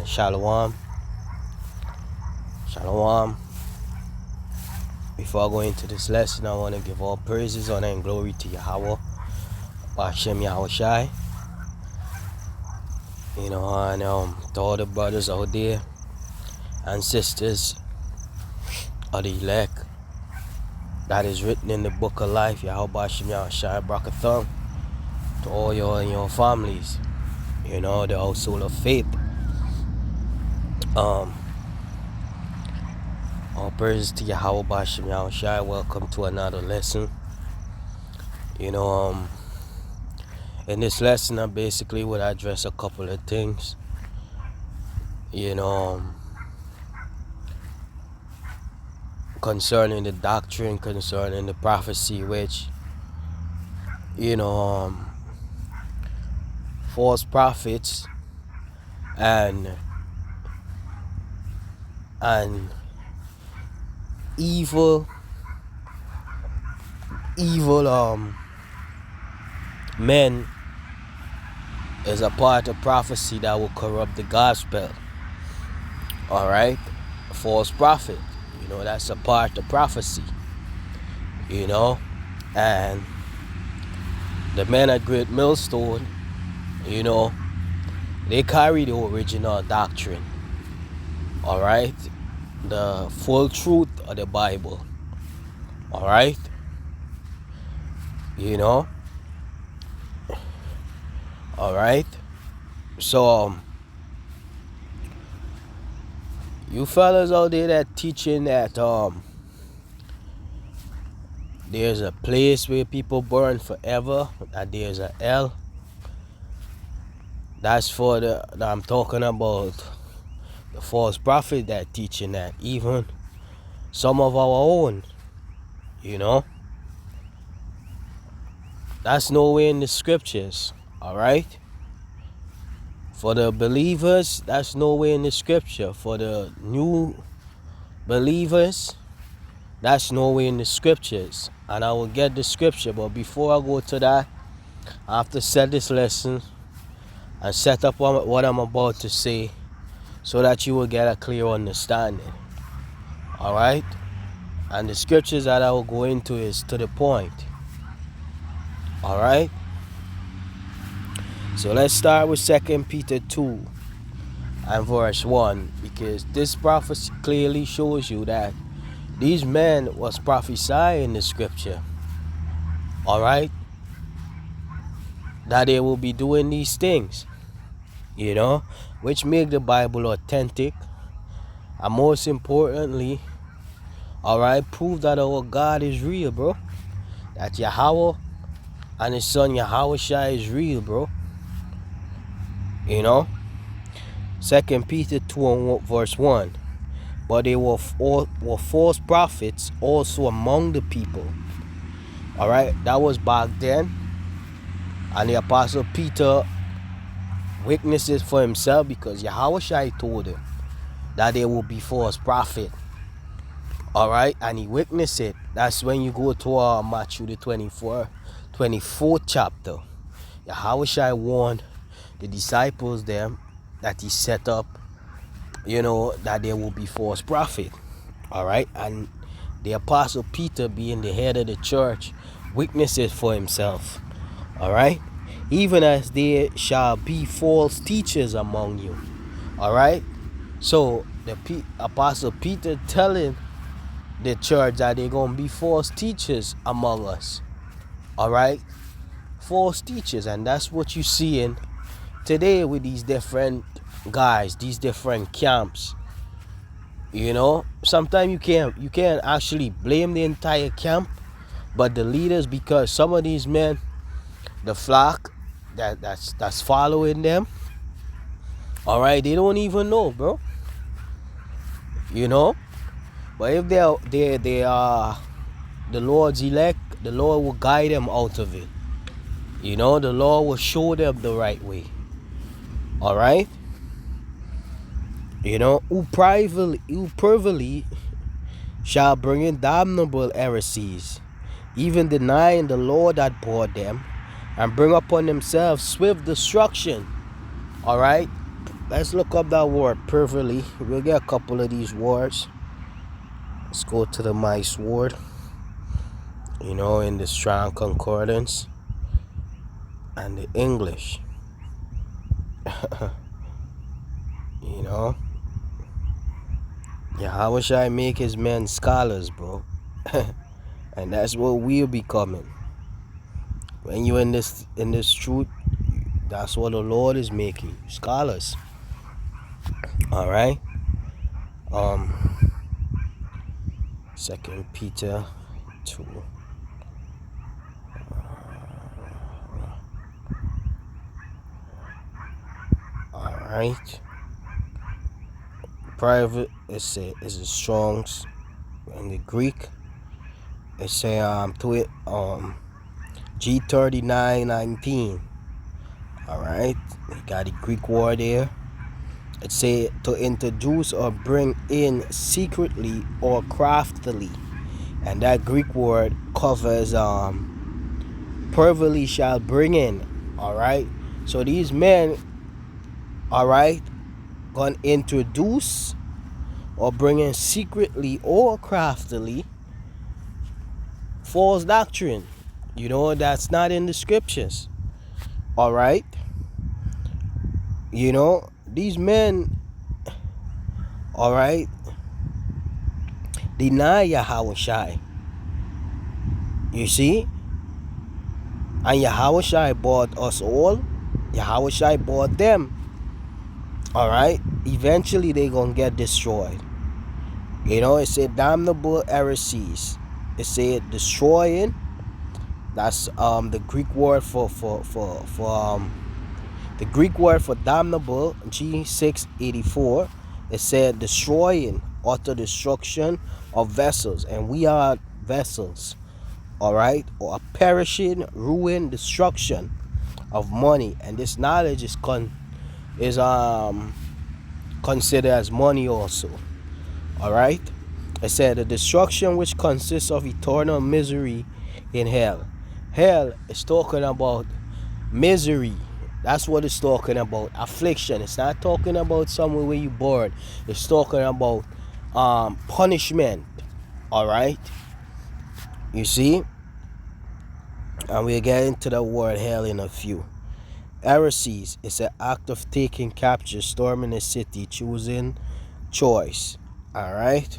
Shalom. Shalom. Before I go into this lesson, I want to give all praises, honor, and glory to Yahweh, Hashem Yahweh Shai. And to all the brothers out there and sisters of the elect that is written in the book of life, Yahweh Hashem Yahweh Shai Brakatham, to all your families, the household of faith. All praises to Yahweh Hashem Yahweh Shai. Welcome to another lesson. In this lesson, I basically would address a couple of things. Concerning the doctrine, concerning the prophecy, which, false prophets and evil men is a part of prophecy that will corrupt the gospel. Alright? False prophet. That's a part of prophecy. And the men at Great Millstone, they carry the original doctrine. Alright? The full truth of the Bible. Alright? Alright? So, you fellas out there that teaching that there's a place where people burn forever, that there's a hell, that's for I'm talking about the false prophet that teaching that. Even some of our own, that's nowhere in the scriptures. Alright? For the believers, that's nowhere in the scripture. For the new believers, that's nowhere in the scriptures. And I will get the scripture, but before I go to that, I have to set this lesson and set up what I'm about to say so that you will get a clear understanding. Alright? And the scriptures that I will go into is to the point. Alright? So let's start with 2 Peter 2 and verse 1, because this prophecy clearly shows you that these men was prophesying the scripture. Alright? That they will be doing these things, which make the Bible authentic, and most importantly, alright, prove that our God is real, bro. That Yahweh and his son Yahweh Shai is real, bro. 2 Peter 2 and verse 1. But they were false prophets also among the people. Alright, that was back then. And the apostle Peter witnessed it for himself, because Yahweh Shai told him that there will be false prophet. Alright, and he witnessed it. That's when you go to Matthew the 24th chapter. Yahweh Shai warned the disciples them that he set up, that there will be false prophet. Alright, and the apostle Peter, being the head of the church, witnesses for himself. Alright, even as there shall be false teachers among you. Alright, so the apostle Peter telling the church that they're gonna be false teachers among us. Alright, false teachers. And that's what you see in today with these different guys, these different camps. Sometimes you can't actually blame the entire camp, but the leaders, because some of these men, the flock that's following them, alright, they don't even know, bro. But if they are the Lord's elect, the Lord will guide them out of it. The Lord will show them the right way. Alright? Who privily shall bring in damnable heresies, even denying the Lord that bought them, and bring upon themselves swift destruction. Alright? let's look up that word privily. We'll get a couple of these words. Let's go to the My Sword, in the Strong Concordance and the English. you know how should I make his men scholars, bro? And that's what we'll be coming. When you're in this truth, that's what the Lord is making, scholars. All right. 2 Peter 2. All right. Private is a Strong's in the Greek. It's a G3919. All right. You got the Greek word there. It say to introduce or bring in secretly or craftily, and that Greek word covers privily shall bring in. All right. So these men, all right, gonna introduce or bring in secretly or craftily false doctrine. That's not in the scriptures. All right. These men, all right, deny Yahweh. You see? And Yahweh bought us all. Yahweh bought them. All right? Eventually, they're going to get destroyed. It said damnable heresies. It said destroying. That's the Greek word for the Greek word for damnable, G684. It said destroying, utter destruction of vessels, and we are vessels. All right, or a perishing, ruin, destruction of money, and this knowledge is considered as money also. All right, it said the destruction which consists of eternal misery in hell. Hell is talking about misery. That's what it's talking about. Affliction. It's not talking about somewhere where you bored. It's talking about punishment. All right. You see? And we'll get into the word hell in a few. Heresies is an act of taking capture, storming a city, choosing choice. All right.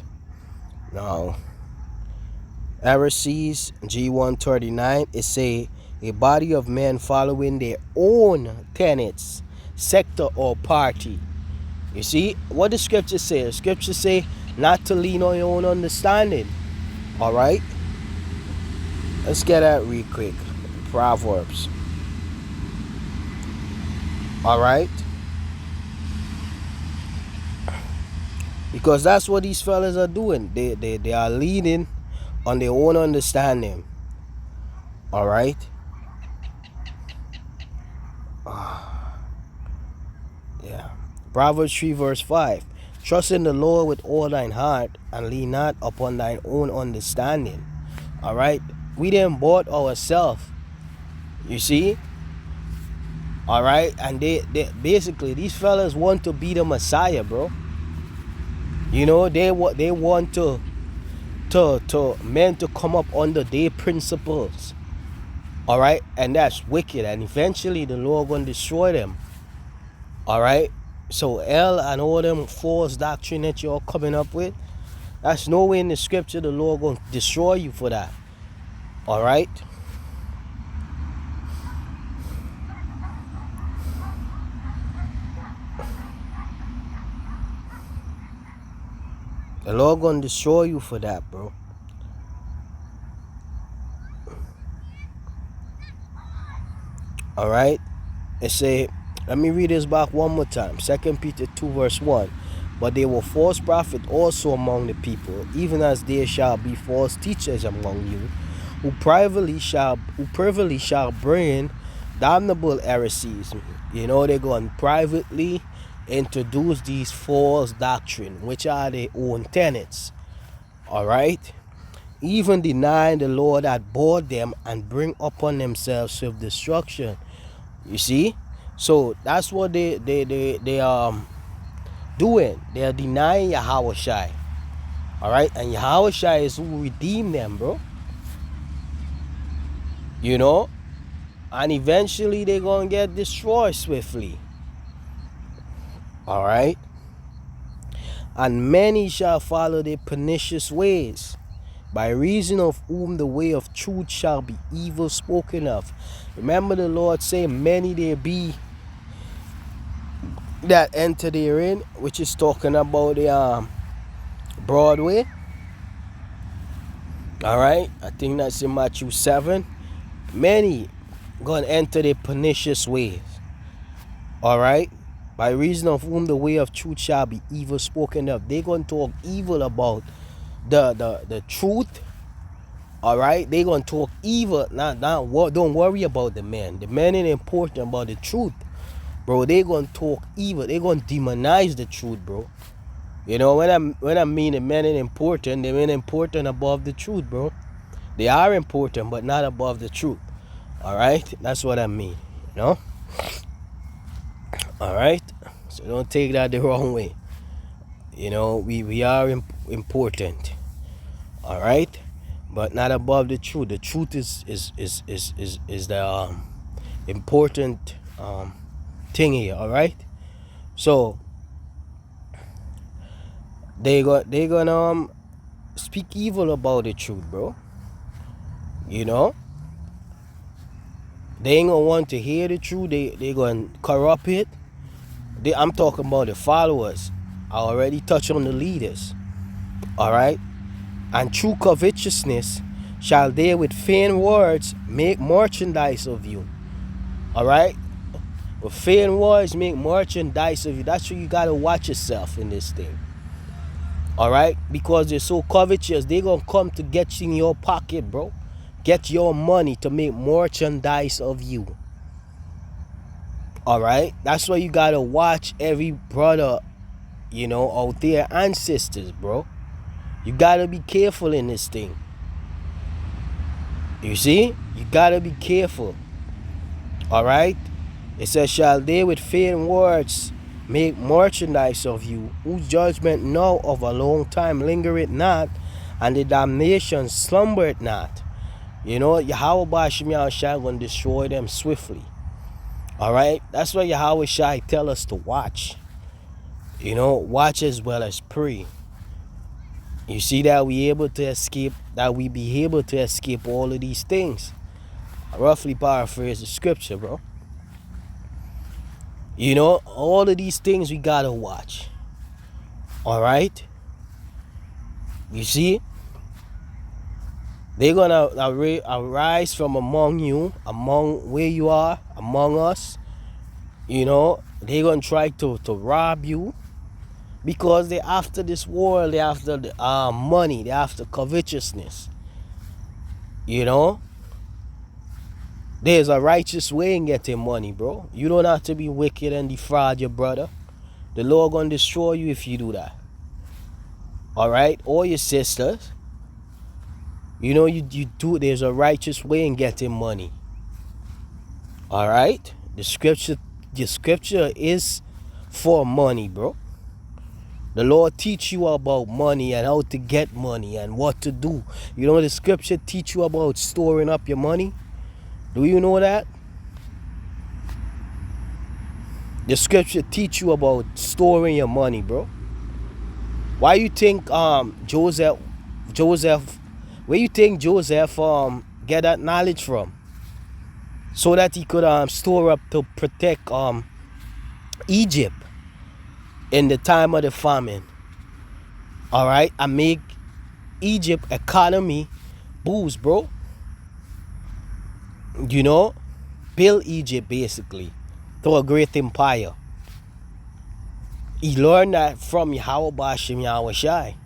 Now, heresies, G139, is a body of men following their own tenets, sector, or party. You see what the scriptures say? The scriptures say not to lean on your own understanding. All right. Let's get that real quick. Proverbs. All right. Because that's what these fellas are doing. They are leaning on their own understanding. All right. Yeah. Proverbs 3 verse 5. Trust in the Lord with all thine heart, and lean not upon thine own understanding. All right. We didn't bought ourselves. You see? All right. And they basically, these fellas want to be the Messiah, bro. They want to men to come up under their principles. All right. And that's wicked. And eventually the Lord gonna destroy them. All right. So hell and all them false doctrine that you're coming up with, that's nowhere in the scripture the Lord gonna destroy you for that. All right. The Lord gonna destroy you for that, bro. All right. It say, let me read this back one more time. 2 Peter 2 verse 1. But there were false prophets also among the people, even as there shall be false teachers among you, who privily shall bring in damnable heresies. They're going to privately introduce these false doctrine, which are their own tenets. All right. Even denying the Lord that bought them, and bring upon themselves swift destruction. You see? So that's what they doing. They're denying Yahweh Shai. Alright? And Yahweh Shai is who redeemed them, bro. You know? And eventually they're gonna get destroyed swiftly. Alright? And many shall follow their pernicious ways, by reason of whom the way of truth shall be evil spoken of. Remember the Lord saying, many there be that enter therein, which is talking about the Broadway. Alright, I think that's in Matthew 7. Many gonna enter the pernicious ways. Alright, by reason of whom the way of truth shall be evil spoken of. They gonna talk evil about the truth. Alright, they gonna talk evil. Don't worry about the man. The man ain't important about the truth, bro. They gonna talk evil. They gonna demonize the truth, bro. You know, when I mean the men ain't important, they ain't important above the truth, bro. They are important, but not above the truth. Alright, that's what I mean. You know. Alright, so don't take that the wrong way. You know, we are important. Alright, but not above the truth. The truth is the important thing here. Alright, so they gonna speak evil about the truth, bro. You know, they ain't gonna want to hear the truth. They gonna corrupt it. I'm talking about the followers. I already touched on the leaders. Alright, and through covetousness shall they with vain words make merchandise of you. Alright, with vain words make merchandise of you. That's why you gotta watch yourself in this thing. Alright, because they're so covetous, they gonna come to get in your pocket, bro. Get your money to make merchandise of you. Alright, that's why you gotta watch every brother, you know, out there and sisters, bro. You gotta be careful in this thing. You see? You gotta be careful. Alright? It says, shall they with vain words make merchandise of you, whose judgment now of a long time lingereth not, and the damnation slumbereth not. You know, Yahweh Bashim Shai gonna destroy them swiftly. Alright? That's why Yahweh Shai tell us to watch. You know, watch as well as pray. You see that we be able to escape all of these things. I roughly paraphrase the scripture, bro. You know, all of these things we gotta watch. Alright? You see? They're gonna arise from among you, among where you are, among us. You know, they're gonna try to rob you. Because they're after this world, they're after the money, they're after covetousness. You know? There's a righteous way in getting money, bro. You don't have to be wicked and defraud your brother. The Lord gonna destroy you if you do that. Alright? Or your sisters. You know, you do. There's a righteous way in getting money. Alright? The scripture is for money, bro. The Lord teach you about money and how to get money and what to do. You know the scripture teach you about storing up your money? Do you know that? The scripture teach you about storing your money, bro. Why you think Joseph where you think Joseph get that knowledge from? So that he could store up to protect Egypt in the time of the famine. Alright, and make Egypt economy boost, bro. You know, build Egypt basically to a great empire. He learned that from Yahweh Bashim Yahweh Shai.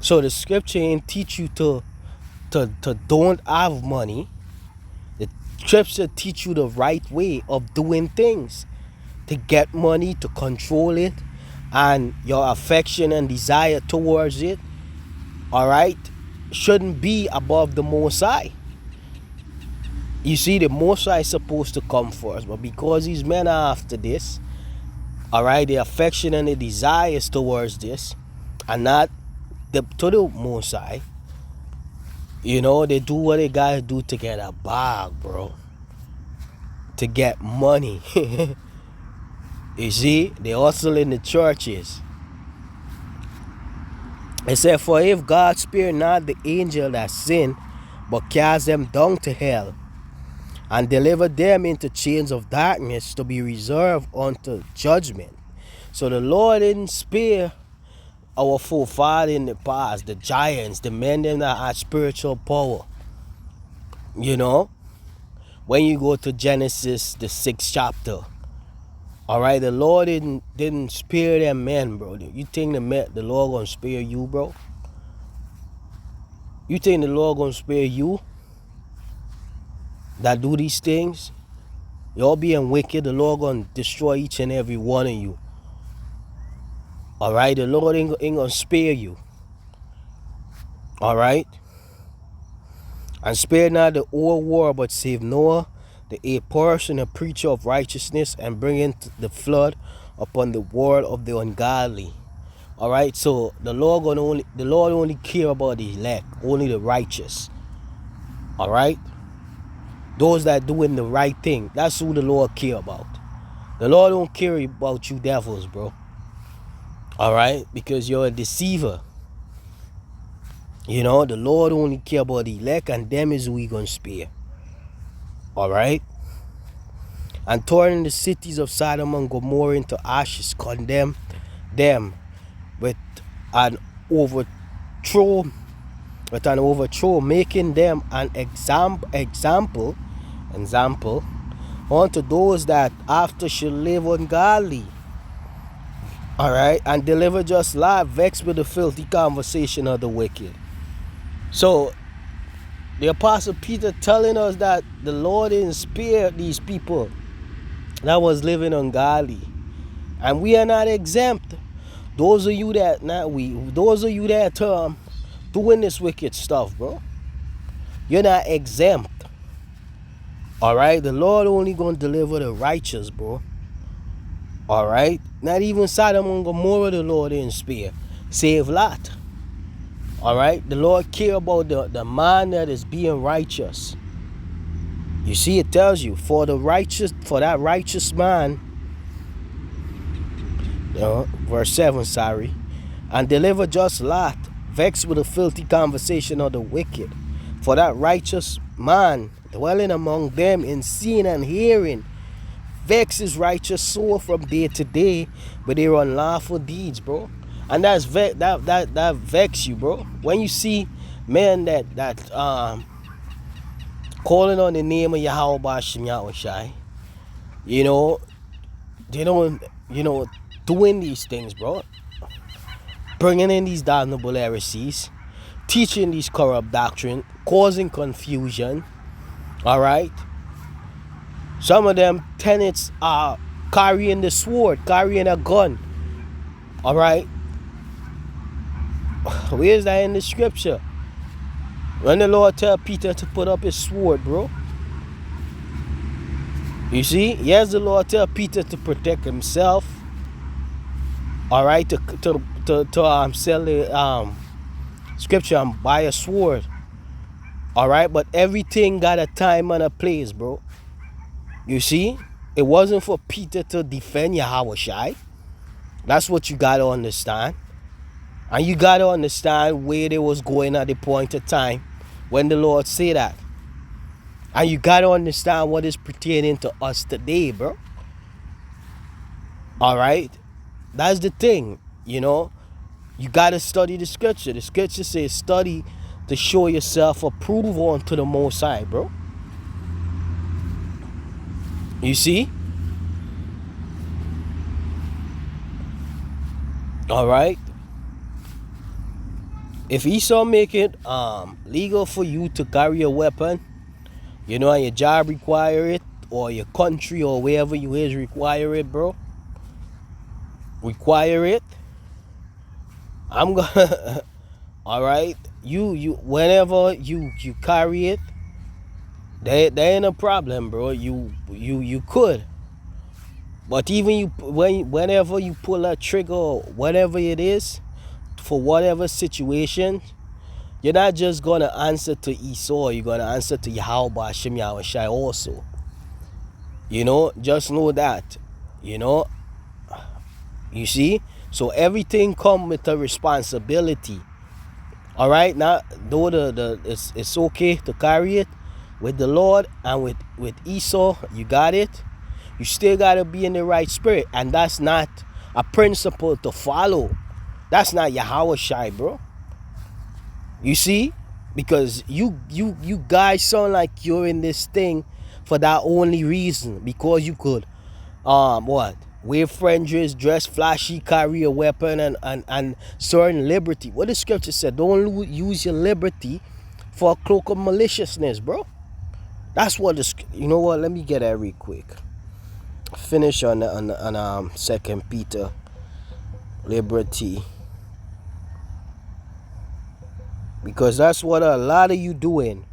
So the scripture ain't teach you to don't have money. The scripture teach you the right way of doing things. To get money, to control it, and your affection and desire towards it, alright, shouldn't be above the Most High. You see, the Most High is supposed to come first, but because these men are after this, all right, the affection and the desires towards this, and not to the Most High, you know, they do what they gotta do to get a bag, bro, to get money. You see, they hustle in the churches. It said, for if God spare not the angel that sinned, but cast them down to hell, and deliver them into chains of darkness to be reserved unto judgment. So the Lord didn't spare our forefather in the past, the giants, the men that had spiritual power. You know, when you go to Genesis, the 6th chapter, all right, the Lord didn't spare them men, bro. You think the Lord gonna spare you, bro? You think the Lord gonna spare you that do these things? Y'all being wicked, the Lord gonna destroy each and every one of you. All right, the Lord ain't gonna spare you. All right, and spare not the whole world, but save Noah, the 8th person, a preacher of righteousness, and bring in the flood upon the world of the ungodly. All right, so the Lord only care about the elect, only the righteous. All right, those that doing the right thing, that's who the Lord care about. The Lord don't care about you devils, bro. All right, because you're a deceiver. You know, the Lord only care about the elect, and them is who he gonna spare. All right, and turning the cities of Sodom and Gomorrah into ashes, condemn them with an overthrow, making them an example unto those that after shall live ungodly. All right, and deliver just life, vexed with the filthy conversation of the wicked. So the Apostle Peter telling us that the Lord didn't spare these people that was living ungodly, and we are not exempt. Those of you that doing this wicked stuff, bro, you're not exempt. All right, the Lord only gonna deliver the righteous, bro. All right, not even Sodom and Gomorrah the Lord didn't spare. Save Lot. All right, the Lord care about the man that is being righteous. You see, it tells you for that righteous man, verse 7, sorry, and deliver just Lot, vexed with the filthy conversation of the wicked. For that righteous man dwelling among them in seeing and hearing, vex his righteous soul from day to day with their unlawful deeds, bro. And that vex you, bro. When you see men that calling on the name of Yahweh Bashim Yahushai, you know, they don't, doing these things, bro. Bringing in these damnable heresies, teaching these corrupt doctrine, causing confusion. All right. Some of them tenants are carrying the sword, carrying a gun. All right. Where is that in the scripture? When the Lord tell Peter to put up his sword, bro. You see, yes, the Lord tell Peter to protect himself. All right, to sell the scripture and buy a sword. All right, but everything got a time and a place, bro. You see, it wasn't for Peter to defend Yahweh Shai. That's what you gotta understand. And you gotta understand where they was going at the point of time when the Lord said that. And you gotta understand what is pertaining to us today, bro. All right, that's the thing. You gotta study the scripture. The scripture says study to show yourself approved unto the Most High, bro. You see? All right. If Esau make it legal for you to carry a weapon, and your job require it, or your country or wherever you is require it, bro. Require it. I'm gonna all right. You whenever you carry it, There ain't a problem, bro. You could, but even whenever you pull a trigger, or whatever it is, for whatever situation, you're not just gonna answer to Esau. You're gonna answer to Yahweh Hashem Yahweh Shai also. Just know that. You know, you see. So everything come with a responsibility. All right, now though it's okay to carry it with the Lord, and with Esau, you got it. You still gotta be in the right spirit, and that's not a principle to follow. That's not Yahweh Shai, bro. You see, because you guys sound like you're in this thing for that only reason, because you could what, wear fringes, dress flashy, carry a weapon, and certain liberty. What the scripture said, don't use your liberty for a cloak of maliciousness, bro. That's what you know what, let me get that real quick. Finish on 2 Peter, liberty, because that's what a lot of you doing.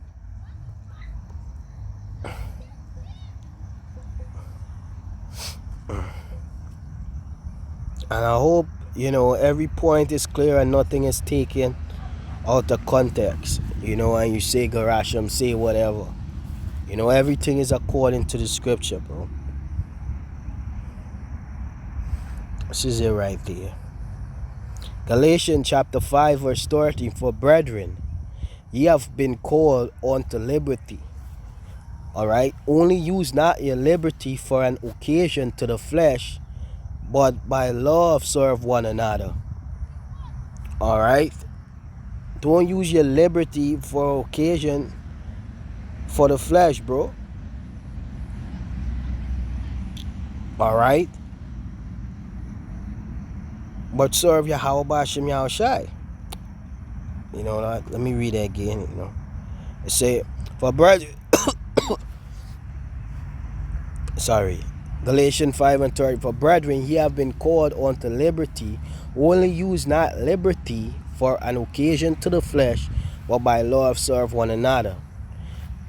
And I hope every point is clear and nothing is taken out of context, and you say Garasham, say whatever. Everything is according to the scripture, bro. This is it right there. Galatians chapter 5 verse 13, for brethren, ye have been called unto liberty. Alright, only use not your liberty for an occasion to the flesh, but by love serve one another. Alright, don't use your liberty for occasion for the flesh, bro. Alright, but serve Yahweh Hashem Yahweh Shai. Let me read that again. It say, for brethren, sorry, Galatians 5 and 30, for brethren, ye have been called unto liberty. Only use not liberty for an occasion to the flesh, but by love serve one another.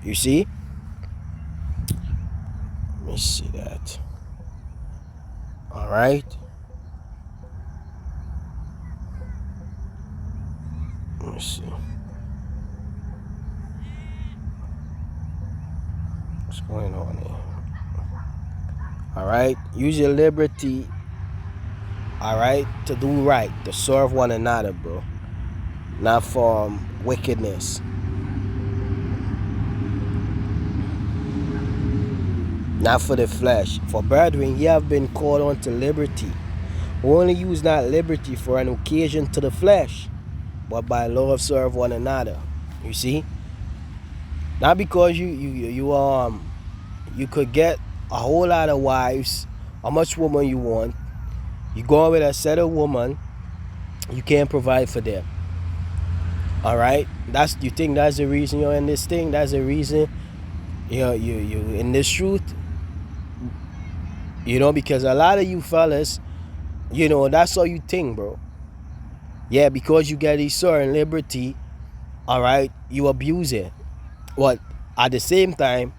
You see? Let me see that. Alright. Let me see. What's going on here? Alright. Use your liberty, alright, to do right, to serve one another, bro. Not for wickedness. Not for the flesh. For brethren, ye have been called unto liberty. Only use not liberty for an occasion to the flesh, but by love serve one another. You see? Not because you could get a whole lot of wives, how much woman you want. You go with a set of woman, you can't provide for them. Alright? You think that's the reason you're in this thing? That's the reason you in this truth? Because a lot of you fellas, that's all you think, bro. Yeah, because you get a certain liberty, alright, you abuse it. But at the same time,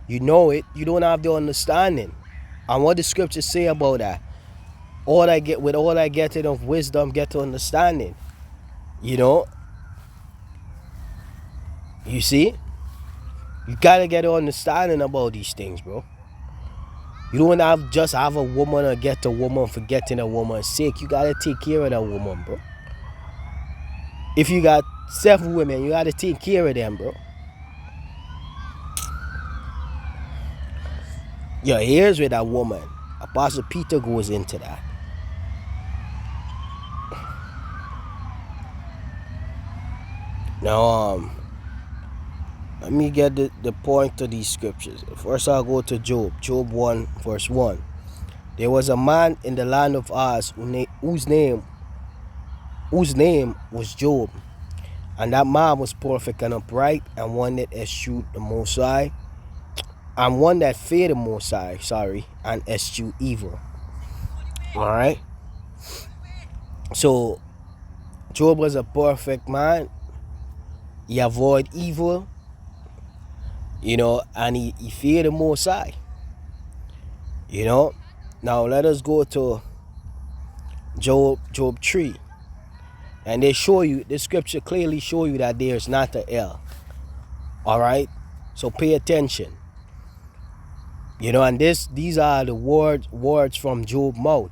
you know it, you don't have the understanding. And what the scriptures say about that? All I getting of wisdom, get to understanding. You see? You gotta get an understanding about these things, bro. You don't just have a woman or get a woman for getting a woman's sake. You gotta take care of that woman, bro. If you got 7 women, you gotta take care of them, bro. Here's with that woman. Apostle Peter goes into that. Now, let me get the point of these scriptures. First, I'll go to Job. Job 1, verse 1. There was a man in the land of Uz whose name was Job. And that man was perfect and upright, and one that eschewed the Most High, and one that feared the Most High, and eschewed evil. Alright? So, Job was a perfect man. He avoided evil. and he feared the Most High. You know. Now let us go to Job 3. And they show you, the scripture clearly show you that there's not a hell. All right? So pay attention. And these are the words from Job's mouth.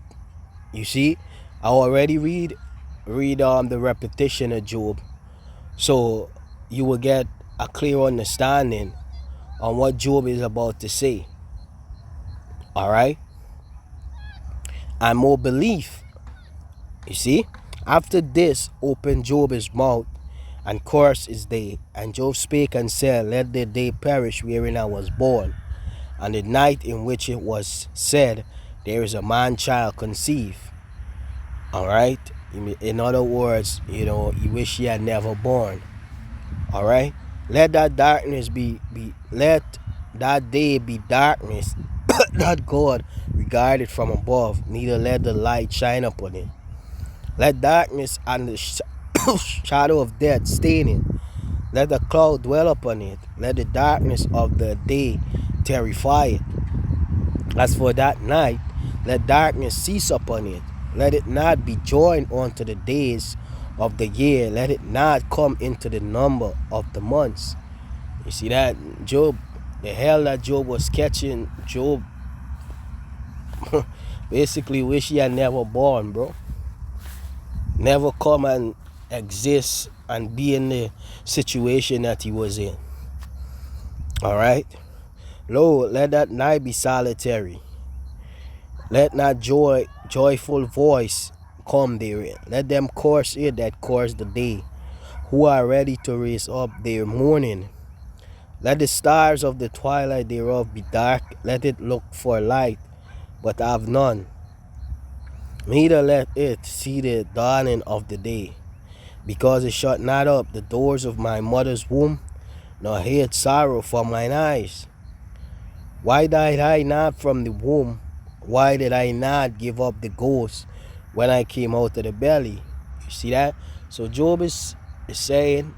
You see? I already read the repetition of Job. So you will get a clear understanding on what Job is about to say. All right? And more belief. You see? After this opened Job his mouth and cursed his day. And Job spake and said, let the day perish wherein I was born, and the night in which it was said, there is a man child conceived. All right? In other words, he wish he had never born. All right? Let that darkness let that day be darkness, not God regarded from above, neither let the light shine upon it. Let darkness and the shadow of death stay in it. Let the cloud dwell upon it. Let the darkness of the day terrify it. As for that night, let darkness cease upon it. Let it not be joined unto the days of the year. Let it not come into the number of the months. You see that? Job, the hell that Job was catching, Job basically wish he had never born, bro. Never come and exist and be in the situation that he was in. All right? Lo, let that night be solitary. Let not joyful voice come therein. Let them curse it that curse the day, who are ready to raise up their mourning. Let the stars of the twilight thereof be dark. Let it look for light, but have none. Neither let it see the dawning of the day, because it shut not up the doors of my mother's womb, nor hid sorrow from mine eyes. Why died I not from the womb? Why did I not give up the ghost when I came out of the belly? You see that? So Job is saying,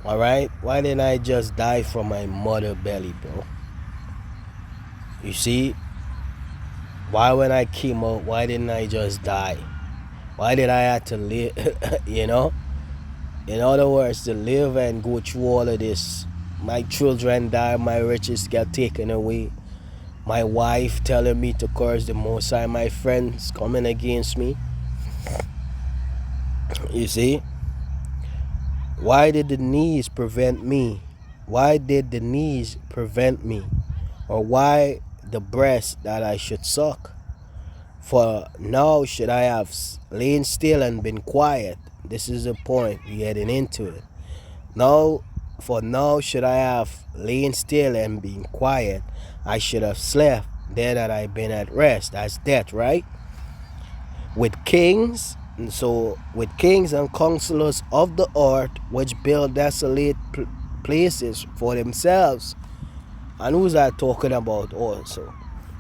all right, why didn't I just die from my mother belly, bro? You see? Why when I came out, why didn't I just die? Why did I have to live, In other words, to live and go through all of this. My children die, my riches get taken away. My wife telling me to curse the Most High, my friends coming against me. You see? Why did the knees prevent me? Why did the knees prevent me? Or why the breast that I should suck? For now should I have lain still and been quiet. This is the point, we're getting into it. Now should I have lain still and been quiet, I should have slept, there that I been at rest. That's death, right? With kings and counselors of the earth, which build desolate places for themselves. And who's that talking about also?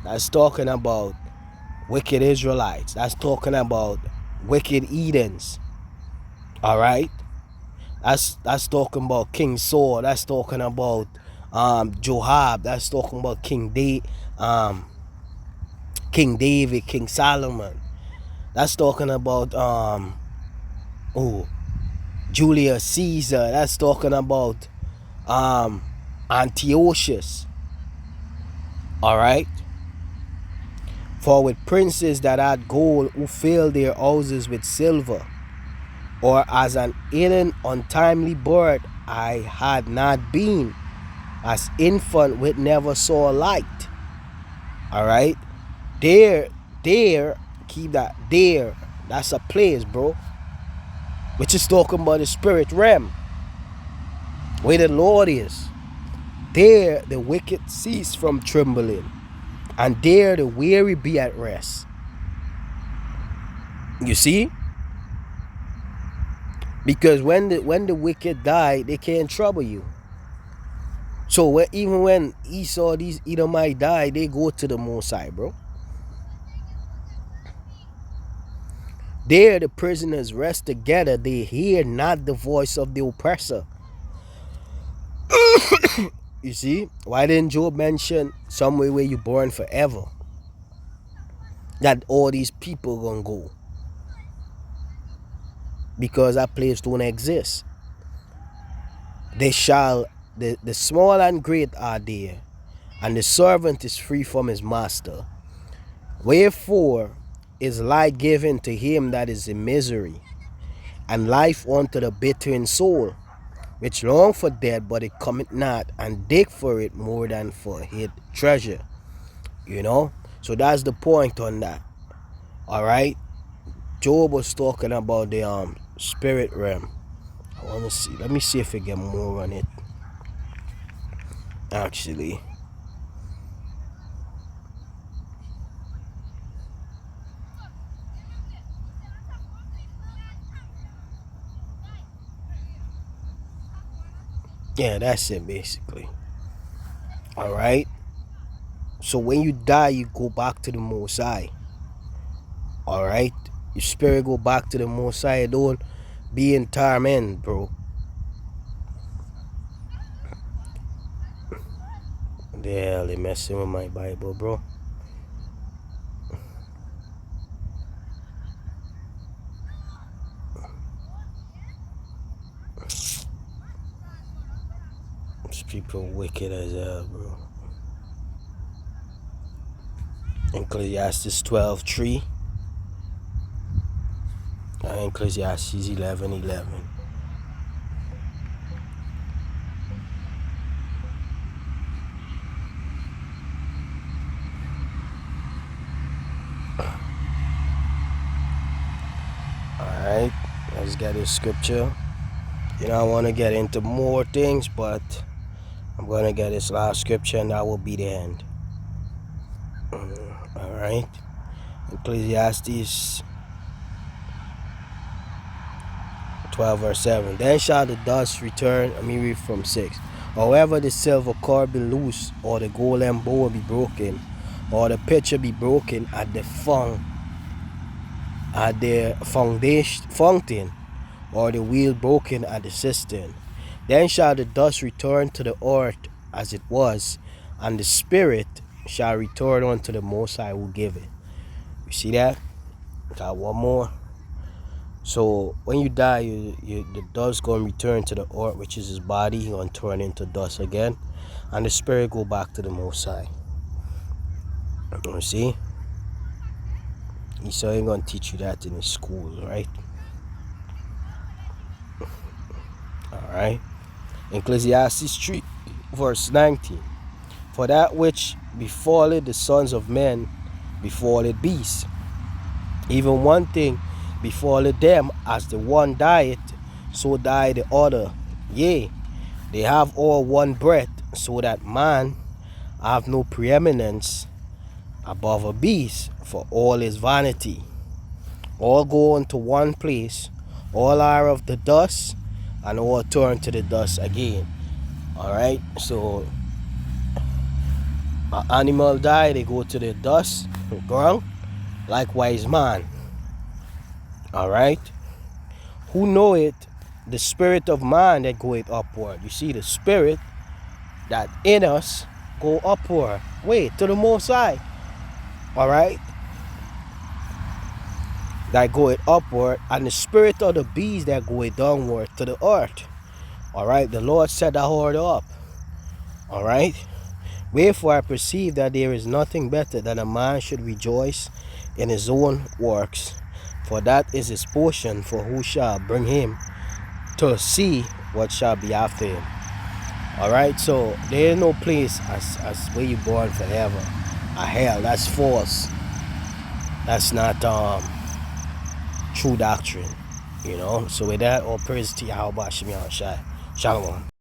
That's talking about wicked Israelites. That's talking about wicked Edens. All right? That's talking about King Saul. That's talking about Joab. That's talking about King David, King Solomon. That's talking about Julius Caesar. That's talking about Antiochus. All right? For with princes that had gold, who filled their houses with silver, or as an hidden untimely bird, I had not been, as infant which never saw light. All right? There, keep that there. That's a place, bro. Which is talking about the spirit realm, where the Lord is. There the wicked cease from trembling, and there the weary be at rest. You see? Because when the wicked die, they can't trouble you. So even when Esau, these Edomite die, they go to the Most High, bro. There the prisoners rest together. They hear not the voice of the oppressor. You see? Why didn't Job mention somewhere where you born forever? That all these people gonna go. Because that place don't exist. They shall, the small and great are there, and the servant is free from his master. Wherefore is light given to him that is in misery, and life unto the bitter in soul, which long for death, but it cometh not, and dig for it more than for hid treasure. You know? So that's the point on that. Alright? Job was talking about the spirit realm. I wanna see. Let me see if I get more on it. Actually. Yeah, that's it basically. Alright? So when you die, you go back to the Most High. Alright? Your spirit go back to the Most High. Don't be in torment, bro. The hell they messing with my Bible, bro. These people wicked as hell, bro. Ecclesiastes 12:3 and Ecclesiastes 11:11. Alright, let's get this scripture. You know, I want to get into more things, but I'm going to get this last scripture and that will be the end. Alright, Ecclesiastes 12:7. Then shall the dust return. Let me read from 6. However, the silver cord be loose, or the golden bowl be broken, or the pitcher be broken at the foundation fountain, or the wheel broken at the cistern. Then shall the dust return to the earth as it was, and the spirit shall return unto the Most High who give it. You see that? Got one more. So when you die, the dust gonna return to the earth, which is his body. He gonna turn into dust again, and the spirit go back to the Most High. You see? He said he gonna teach you that in his school, right? All right. Ecclesiastes 3, verse 19. For that which befalleth the sons of men befalleth beasts. Even one thing befalleth them, as the one dieth, so die the other. Yea, they have all one breath, so that man have no preeminence above a beast, for all is vanity. All go unto one place, all are of the dust, and all turn to the dust again. Alright, so an animal die, they go to the dust, the ground. Likewise man. Alright. Who know it? The spirit of man that goeth upward. You see, the spirit that in us go upward. Wait, to the Most High. Alright. That goeth upward. And the spirit of the beast that goeth downward to the earth. Alright. The Lord set that order up. Alright. Wherefore I perceive that there is nothing better than a man should rejoice in his own works, for that is his portion, for who shall bring him to see what shall be after him. Alright, so there is no place as where you born forever. A hell, that's false. That's not true doctrine. You know, so with that, all praise to Yahweh Shem Yahweh Shai. Shalom.